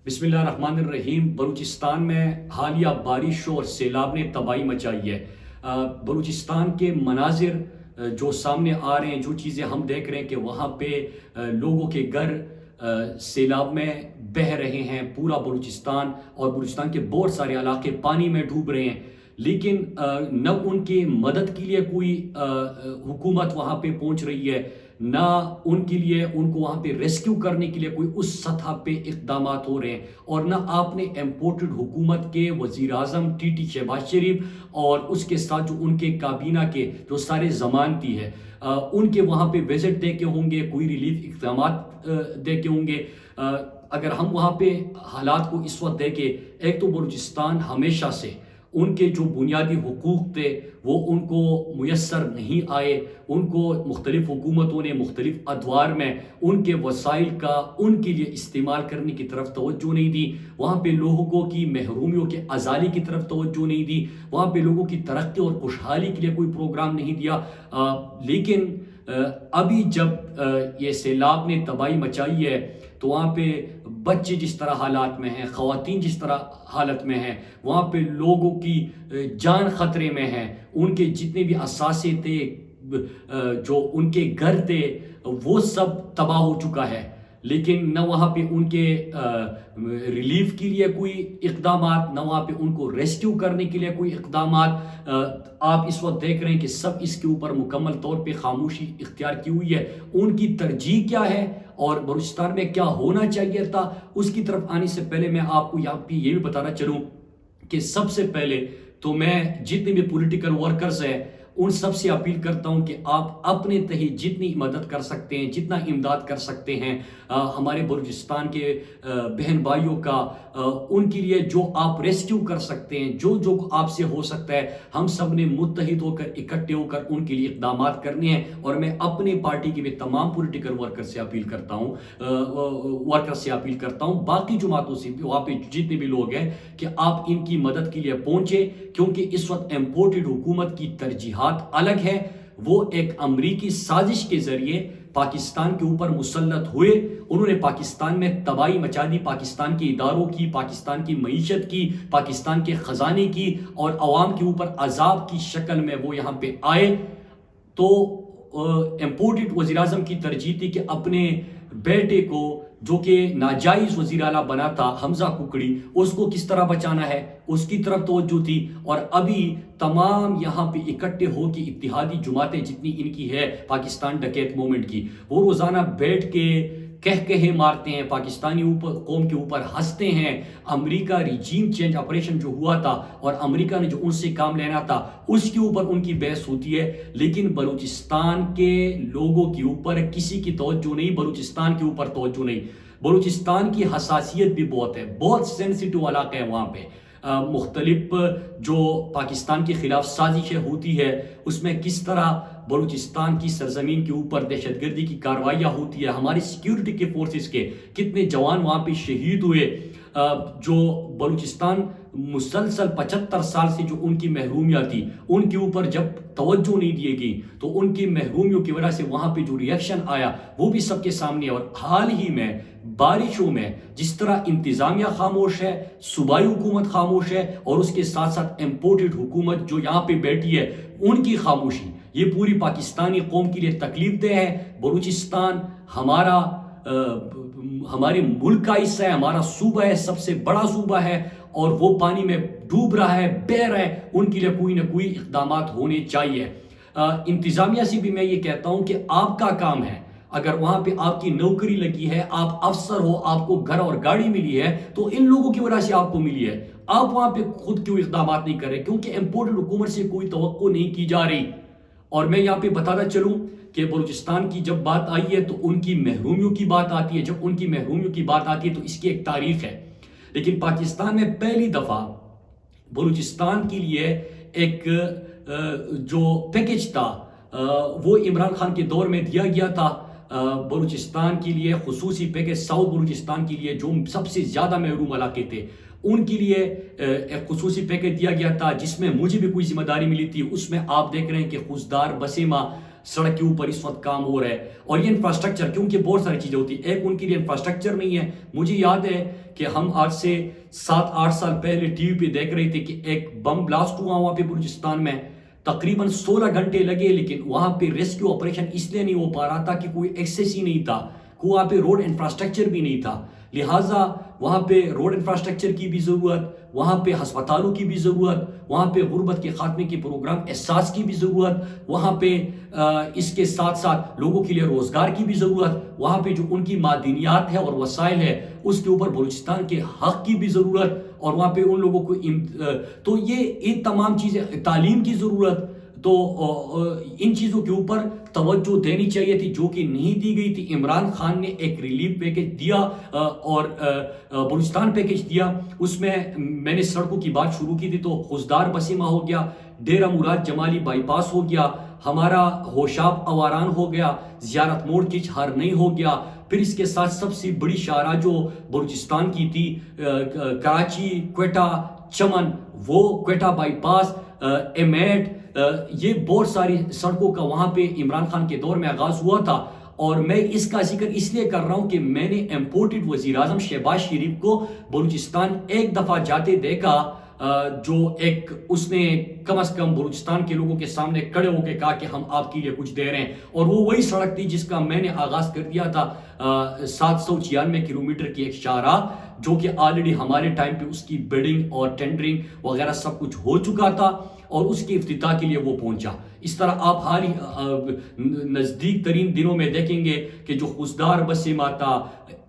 بسم اللہ الرحمن الرحیم۔ بلوچستان میں حالیہ بارشوں اور سیلاب نے تباہی مچائی ہے۔ بلوچستان کے مناظر جو سامنے آ رہے ہیں، جو چیزیں ہم دیکھ رہے ہیں کہ وہاں پہ لوگوں کے گھر سیلاب میں بہہ رہے ہیں، پورا بلوچستان اور بلوچستان کے بہت سارے علاقے پانی میں ڈوب رہے ہیں، لیکن نہ ان کی مدد کے لیے کوئی حکومت وہاں پہ پہنچ رہی ہے، نہ ان کے لیے ان کو وہاں پہ ریسکیو کرنے کے لیے کوئی اس سطح پہ اقدامات ہو رہے ہیں، اور نہ آپ نے امپورٹڈ حکومت کے وزیر اعظم ٹی شہباز شریف اور اس کے ساتھ جو ان کے کابینہ کے جو سارے ضمانتی ہے ان کے وہاں پہ وزٹ دے کے ہوں گے، کوئی ریلیف اقدامات دے کے ہوں گے۔ اگر ہم وہاں پہ حالات کو اس وقت دیکھیں، ایک تو بلوچستان ہمیشہ سے ان کے جو بنیادی حقوق تھے وہ ان کو میسر نہیں آئے، ان کو مختلف حکومتوں نے مختلف ادوار میں ان کے وسائل کا ان کے لیے استعمال کرنے کی طرف توجہ نہیں دی، وہاں پہ لوگوں کی محرومیوں کے ازالے کی طرف توجہ نہیں دی، وہاں پہ لوگوں کی ترقی اور خوشحالی کے لیے کوئی پروگرام نہیں دیا۔ لیکن ابھی جب یہ سیلاب نے تباہی مچائی ہے تو وہاں پہ بچے جس طرح حالات میں ہیں، خواتین جس طرح حالت میں ہیں، وہاں پہ لوگوں کی جان خطرے میں ہے، ان کے جتنے بھی اثاثے تھے، جو ان کے گھر تھے، وہ سب تباہ ہو چکا ہے، لیکن نہ وہاں پہ ان کے ریلیف کے لیے کوئی اقدامات، نہ وہاں پہ ان کو ریسکیو کرنے کے لیے کوئی اقدامات۔ آپ اس وقت دیکھ رہے ہیں کہ سب اس کے اوپر مکمل طور پہ خاموشی اختیار کی ہوئی ہے۔ ان کی ترجیح کیا ہے اور بلوچستان میں کیا ہونا چاہیے تھا، اس کی طرف آنے سے پہلے میں آپ کو یہاں پہ یہ بھی بتانا چلوں کہ سب سے پہلے تو میں جتنے بھی پولیٹیکل ورکرز ہیں ان سب سے اپیل کرتا ہوں کہ آپ اپنے تہی جتنی مدد کر سکتے ہیں، جتنا امداد کر سکتے ہیں ہمارے بلوچستان کے بہن بھائیوں کا، ان کے لیے جو آپ ریسکیو کر سکتے ہیں، جو آپ سے ہو سکتا ہے، ہم سب نے متحد ہو کر اکٹھے ہو کر ان کے لیے اقدامات کرنے ہیں۔ اور میں اپنی پارٹی کے بھی تمام پولیٹیکل ورکر سے اپیل کرتا ہوں، باقی جماعتوں سے بھی، وہاں پہ جتنے بھی لوگ ہیں، کہ آپ ان کی مدد کے لیے پہنچے، کیونکہ اس وقت امپورٹڈ حکومت کی ترجیحات الگ ہے۔ وہ ایک امریکی سازش کے ذریعے پاکستان کے اوپر مسلط ہوئے، انہوں نے پاکستان میں تباہی مچا دی، پاکستان کے اداروں کی، پاکستان کی معیشت کی، پاکستان کے خزانے کی، اور عوام کے اوپر عذاب کی شکل میں وہ یہاں پہ آئے۔ تو امپورٹڈ وزیر اعظم کی ترجیح تھی کہ اپنے بیٹے کو جو کہ ناجائز وزیر اعلیٰ بنا تھا، حمزہ ککڑی، اس کو کس طرح بچانا ہے، اس کی طرف توجہ تھی۔ اور ابھی تمام یہاں پہ اکٹھے ہو کے اتحادی جماعتیں جتنی ان کی ہے پاکستان ڈکیت موومنٹ کی، وہ روزانہ بیٹھ کے کہے مارتے ہیں، پاکستانی قوم کے اوپر ہنستے ہیں۔ امریکہ ریجیم چینج آپریشن جو ہوا تھا اور امریکہ نے جو ان سے کام لینا تھا، اس کے اوپر ان کی بحث ہوتی ہے، لیکن بلوچستان کے لوگوں کے اوپر کسی کی توجہ نہیں، بلوچستان کے اوپر توجہ نہیں۔ بلوچستان کی حساسیت بھی بہت ہے، بہت سینسیٹیو علاقہ ہے وہاں پہ، مختلف جو پاکستان کے خلاف سازشیں ہوتی ہے، اس میں کس طرح بلوچستان کی سرزمین کے اوپر دہشت گردی کی کارروائیاں ہوتی ہے، ہماری سیکیورٹی کے فورسز کے کتنے جوان وہاں پہ شہید ہوئے، جو بلوچستان مسلسل 75 سال سے جو ان کی محرومیاں تھی، ان کے اوپر جب توجہ نہیں دی گئی تو ان کی محرومیوں کی وجہ سے وہاں پہ جو ریئیکشن آیا وہ بھی سب کے سامنے ہے۔ اور حال ہی میں بارشوں میں جس طرح انتظامیہ خاموش ہے، صوبائی حکومت خاموش ہے، اور اس کے ساتھ ساتھ امپورٹڈ حکومت جو یہاں پہ بیٹھی ہے ان کی خاموشی، یہ پوری پاکستانی قوم کے لیے تکلیف دہ ہے۔ بلوچستان ہمارے ملک کا حصہ ہے، ہمارا صوبہ ہے، سب سے بڑا صوبہ ہے، اور وہ پانی میں ڈوب رہا ہے، بہہ رہا ہے، ان کے لیے کوئی نہ کوئی اقدامات ہونے چاہیے۔ انتظامیہ سے بھی میں یہ کہتا ہوں کہ آپ کا کام ہے، اگر وہاں پہ آپ کی نوکری لگی ہے، آپ افسر ہو، آپ کو گھر اور گاڑی ملی ہے تو ان لوگوں کی وجہ سے آپ کو ملی ہے، آپ وہاں پہ خود کیوں اقدامات نہیں کر رہے؟ کیونکہ امپورٹڈ حکومت سے کوئی توقع نہیں کی جا رہی۔ اور میں یہاں پہ بتاتا چلوں کہ بلوچستان کی جب بات آئی ہے تو ان کی محرومیوں کی بات آتی ہے، جب ان کی محرومیوں کی بات آتی ہے تو اس کی ایک تاریخ ہے، لیکن پاکستان میں پہلی دفعہ بلوچستان کے لیے ایک جو پیکج تھا وہ عمران خان کے دور میں دیا گیا تھا، بلوچستان کے لیے خصوصی پیکج، ساؤتھ بلوچستان کے لیے جو سب سے زیادہ محروم علاقے تھے ان کے لیے ایک خصوصی پیکج دیا گیا تھا، جس میں مجھے بھی کوئی ذمہ داری ملی تھی۔ اس میں آپ دیکھ رہے ہیں کہ خوزدار، بسیما، سڑک کے اوپر اس وقت کام ہو رہا ہے. اور یہ انفراسٹرکچر, کیونکہ بہت ساری چیزیں ہوتی ہیں, ایک ان کے لیے انفراسٹرکچر نہیں ہے. مجھے یاد ہے کہ ہم آج سے 7-8 سال پہلے ٹی وی پہ دیکھ رہے تھے کہ ایک بم بلاسٹ ہوا وہاں پہ بلوچستان میں, تقریباً 16 گھنٹے لگے, لیکن وہاں پہ ریسکیو آپریشن اس لیے نہیں ہو پا رہا تھا کہ کوئی ایکسیس ہی نہیں تھا, وہاں پہ روڈ انفراسٹرکچر بھی نہیں تھا. لہٰذا وہاں پہ روڈ انفراسٹرکچر کی بھی ضرورت, وہاں پہ ہسپتالوں کی بھی ضرورت, وہاں پہ غربت کے خاتمے کے پروگرام احساس کی بھی ضرورت, وہاں پہ اس کے ساتھ ساتھ لوگوں کے لیے روزگار کی بھی ضرورت, وہاں پہ جو ان کی معدنیات ہے اور وسائل ہے اس کے اوپر بلوچستان کے حق کی بھی ضرورت, اور وہاں پہ ان لوگوں کو تو یہ تمام چیزیں, تعلیم کی ضرورت. تو ان چیزوں کے اوپر توجہ دینی چاہیے تھی جو کہ نہیں دی گئی تھی. عمران خان نے ایک ریلیف پیکج دیا اور بلوچستان پیکج دیا, اس میں نے سڑکوں کی بات شروع کی تھی تو خزدار بسیمہ ہو گیا, ڈیرہ مراد جمالی بائی پاس ہو گیا, ہمارا ہوشاب اواران ہو گیا, زیارت موڑ کچ ہر نہیں ہو گیا. پھر اس کے ساتھ سب سے بڑی شاہراہ جو بلوچستان کی تھی کراچی کوئٹہ چمن, وہ کوئٹہ بائی پاس, ایم8, یہ بہت ساری سڑکوں کا وہاں پہ عمران خان کے دور میں آغاز ہوا تھا. اور میں اس کا ذکر اس لیے کر رہا ہوں کہ میں نے امپورٹڈ وزیر اعظم شہباز شریف کو بلوچستان ایک دفعہ جاتے دیکھا, جو ایک اس نے کم از کم بلوچستان کے لوگوں کے سامنے کھڑے ہو کے کہا کہ ہم آپ کے لیے کچھ دے رہے ہیں. اور وہ وہی سڑک تھی جس کا میں نے آغاز کر دیا تھا, 796 کلومیٹر کی ایک شاہراہ, جو کہ آلریڈی ہمارے ٹائم پہ اس کی بلڈنگ اور ٹینڈرنگ وغیرہ سب کچھ ہو چکا تھا اور اس کی افتتاح کے لیے وہ پہنچا. اس طرح آپ حال ہی نزدیک ترین دنوں میں دیکھیں گے کہ جو خزدار بسیمہ تھا,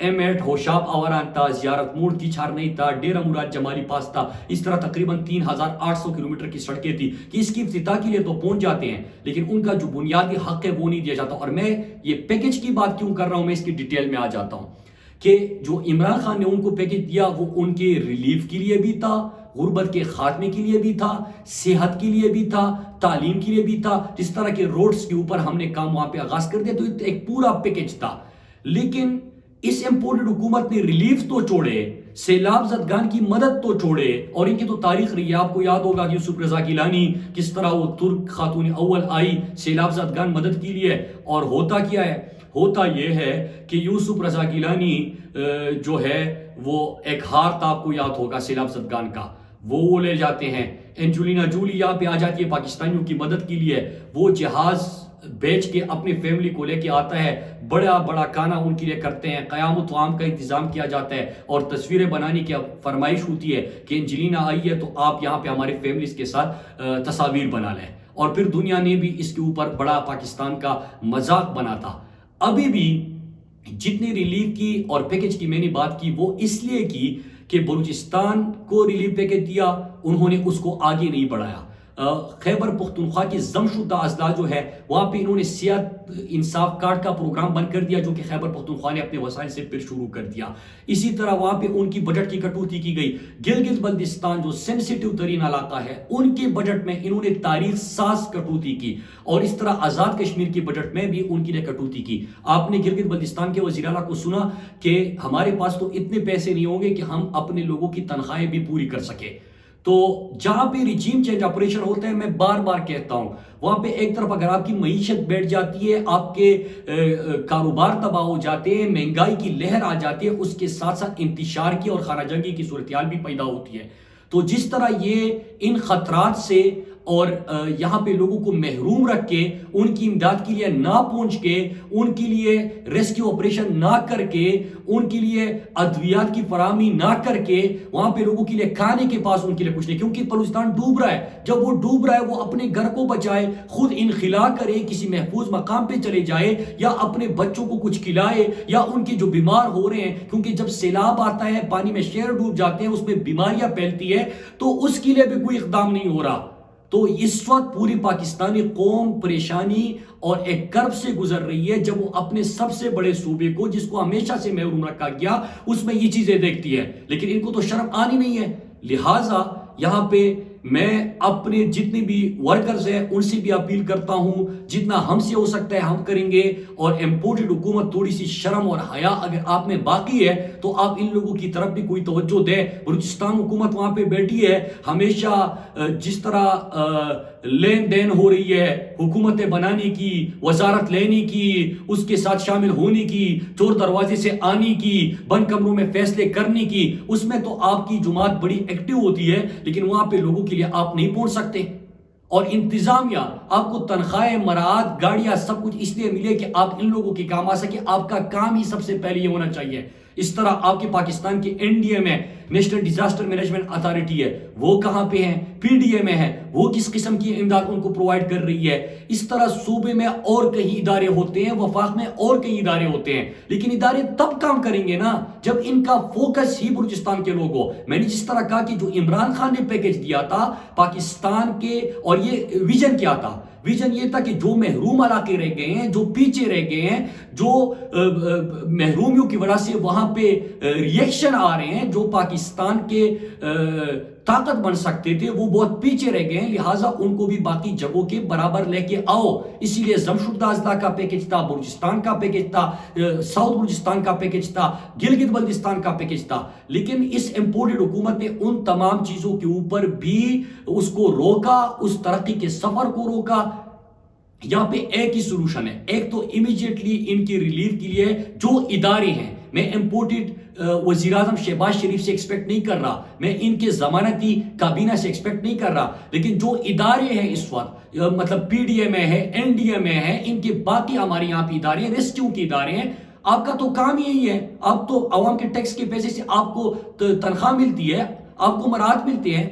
ایم8 ہوشاب اواران تھا, زیارت موڑ کی چھار نہیں تھا, ڈیرہ مراد جمالی پاس تھا, اس طرح تقریباً 3800 کلومیٹر کی سڑکیں تھی کہ اس کی افتتاح کے لیے تو پہنچ جاتے ہیں, لیکن ان کا جو بنیادی حق ہے وہ نہیں دیا جاتا. اور میں یہ پیکج کی بات کیوں کر رہا ہوں, میں اس کی ڈیٹیل میں آ جاتا ہوں کہ جو عمران خان نے ان کو پیکج دیا وہ ان کے ریلیف کے لیے بھی تھا, غربت کے خاتمے کے لیے بھی تھا, صحت کے لیے بھی تھا, تعلیم کے لیے بھی تھا. جس طرح کے روڈز کے اوپر ہم نے کام وہاں پہ آغاز کر دیا, تو ایک پورا پیکج تھا. لیکن اس امپورٹڈ حکومت نے ریلیف تو چھوڑے, سیلاب زدگان کی مدد تو چھوڑے, اور ان کی تو تاریخ رہی ہے. آپ کو یاد ہوگا کہ یوسف رضا گیلانی کس طرح وہ ترک خاتون اول آئی سیلاب زدگان مدد کے لیے, اور ہوتا کیا ہے, ہوتا یہ ہے کہ یوسف رضا گیلانی جو ہے وہ ایک ہار تھا, آپ کو یاد ہوگا سیلاب زدگان کا, وہ لے جاتے ہیں. اینجولینا جولی یہاں پہ آ جاتی ہے پاکستانیوں کی مدد کے لیے, وہ جہاز بیچ کے اپنی فیملی کو لے کے آتا ہے, بڑا بڑا کھانا ان کے لیے کرتے ہیں, قیام و طعام کا انتظام کیا جاتا ہے, اور تصویریں بنانے کی فرمائش ہوتی ہے کہ اینجلینا آئی ہے تو آپ یہاں پہ ہمارے فیملیز کے ساتھ تصاویر بنا لیں. اور پھر دنیا نے بھی اس کے اوپر بڑا پاکستان کا مذاق بنا تھا. ابھی بھی جتنی ریلیف کی اور پیکج کی میں نے بات کی وہ اس لیے کی کہ بلوچستان کو ریلیف پیکج دیا, انہوں نے اس کو آگے نہیں بڑھایا. خیبر پختونخوا کے ضم شدہ اضلاع جو ہے وہاں پہ انہوں نے صحت انصاف کارڈ کا پروگرام بند کر دیا, جو کہ خیبر پختونخوا نے اپنے وسائل سے پھر شروع کر دیا. اسی طرح وہاں پہ ان کی بجٹ کی کٹوتی کی گئی. گلگت بلتستان جو سینسیٹیو ترین علاقہ ہے, ان کے بجٹ میں انہوں نے تاریخ ساز کٹوتی کی, اور اس طرح آزاد کشمیر کے بجٹ میں بھی ان کی نے کٹوتی کی. آپ نے گلگت بلتستان کے وزیر اعلیٰ کو سنا کہ ہمارے پاس تو اتنے پیسے نہیں ہوں گے کہ ہم اپنے لوگوں کی تنخواہیں بھی پوری کر سکے. تو جہاں پہ ریجیم چینج آپریشن ہوتا ہے, میں بار بار کہتا ہوں, وہاں پہ ایک طرف اگر آپ کی معیشت بیٹھ جاتی ہے, آپ کے کاروبار تباہ ہو جاتے ہیں, مہنگائی کی لہر آ جاتی ہے, اس کے ساتھ ساتھ انتشار کی اور خانہ جنگی کی صورتحال بھی پیدا ہوتی ہے. تو جس طرح یہ ان خطرات سے اور یہاں پہ لوگوں کو محروم رکھ کے, ان کی امداد کے لیے نہ پہنچ کے, ان کے لیے ریسکیو آپریشن نہ کر کے, ان کے لیے ادویات کی فراہمی نہ کر کے, وہاں پہ لوگوں کے لیے کھانے کے پاس ان کے لیے کچھ نہیں, کیونکہ بلوچستان ڈوب رہا ہے. جب وہ ڈوب رہا ہے وہ اپنے گھر کو بچائے, خود انخلا کرے, کسی محفوظ مقام پہ چلے جائے, یا اپنے بچوں کو کچھ کھلائے, یا ان کے جو بیمار ہو رہے ہیں, کیونکہ جب سیلاب آتا ہے پانی میں شہر ڈوب جاتے ہیں, اس میں بیماریاں پھیلتی ہے, تو اس کے لیے بھی کوئی اقدام نہیں ہو رہا. تو اس وقت پوری پاکستانی قوم پریشانی اور ایک کرب سے گزر رہی ہے, جب وہ اپنے سب سے بڑے صوبے کو, جس کو ہمیشہ سے محروم رکھا گیا, اس میں یہ چیزیں دیکھتی ہے. لیکن ان کو تو شرم آنی نہیں ہے. لہٰذا یہاں پہ میں اپنے جتنے بھی ورکرز ہیں ان سے بھی اپیل کرتا ہوں, جتنا ہم سے ہو سکتا ہے ہم کریں گے. اور امپورٹڈ حکومت تھوڑی سی شرم اور حیا اگر آپ میں باقی ہے تو آپ ان لوگوں کی طرف بھی کوئی توجہ دیں. بلوچستان حکومت وہاں پہ بیٹھی ہے, ہمیشہ جس طرح لین دین ہو رہی ہے حکومتیں بنانے کی، وزارت لینے کی، اس کے ساتھ شامل ہونے کی، چور دروازے سے آنے کی، بند کمروں میں فیصلے کرنے کی، اس میں تو آپ کی جماعت بڑی ایکٹیو ہوتی ہے، لیکن وہاں پہ لوگوں کے لیے آپ نہیں پہنچ سکتے۔ اور انتظامیہ آپ کو تنخواہیں، مراعات، گاڑیاں سب کچھ اس لیے ملے کہ آپ ان لوگوں کے کام آ سکے۔ آپ کا کام ہی سب سے پہلے یہ ہونا چاہیے۔ اس طرح آپ کے پاکستان کے این ڈی اے میں نیشنل ڈیزاسٹر مینجمنٹ اتھارٹی ہے، وہ کہاں پہ ہیں؟ پی ڈی اے میں ہے، وہ کس قسم کی امداد ان کو پرووائڈ کر رہی ہے؟ اس طرح صوبے میں اور کئی ادارے ہوتے ہیں، وفاق میں اور کئی ادارے ہوتے ہیں، لیکن ادارے تب کام کریں گے نا جب ان کا فوکس ہی بلوچستان کے لوگ ہو۔ میں نے جس طرح کہا کہ جو عمران خان نے پیکج دیا تھا پاکستان کے، اور یہ ویژن کیا تھا؟ ویژن یہ تھا کہ جو محروم علاقے رہ گئے ہیں، جو پیچھے رہ گئے ہیں، جو محرومیوں کی وجہ سے وہاں پہ ریئیکشن آ رہے ہیں، جو پاکستان کے طاقت بن سکتے تھے، وہ بہت پیچھے رہ گئے ہیں، لہٰذا ان کو بھی باقی جگہوں کے برابر لے کے آؤ۔ اسی لیے زمشد اضلاع کا پیکج تھا، بلوچستان کا پیکج تھا، ساؤتھ بلوچستان کا پیکج تھا، گلگت بلتستان کا پیکج تھا، لیکن اس امپورٹڈ حکومت نے ان تمام چیزوں کے اوپر بھی اس کو روکا، اس ترقی کے سفر کو روکا۔ یہاں پہ ایک ہی سلوشن ہے، ایک تو امیجیٹلی ان کی ریلیف کے لیے جو ادارے ہیں، میں امپورٹڈ وزیر اعظم شہباز شریف سے ایکسپیکٹ نہیں کر رہا، میں ان کے ضمانتی کابینہ سے ایکسپیکٹ نہیں کر رہا، لیکن جو ادارے ہیں اس وقت، مطلب پی ڈی اے میں ہے، این ڈی اے میں ہے، ان کے باقی ہمارے یہاں پہ ادارے ہیں، ریسکیو کے ادارے ہیں، آپ کا تو کام یہی ہے، آپ تو عوام کے ٹیکس کے پیسے سے آپ کو تنخواہ ملتی ہے، آپ کو مراعات ملتے ہیں۔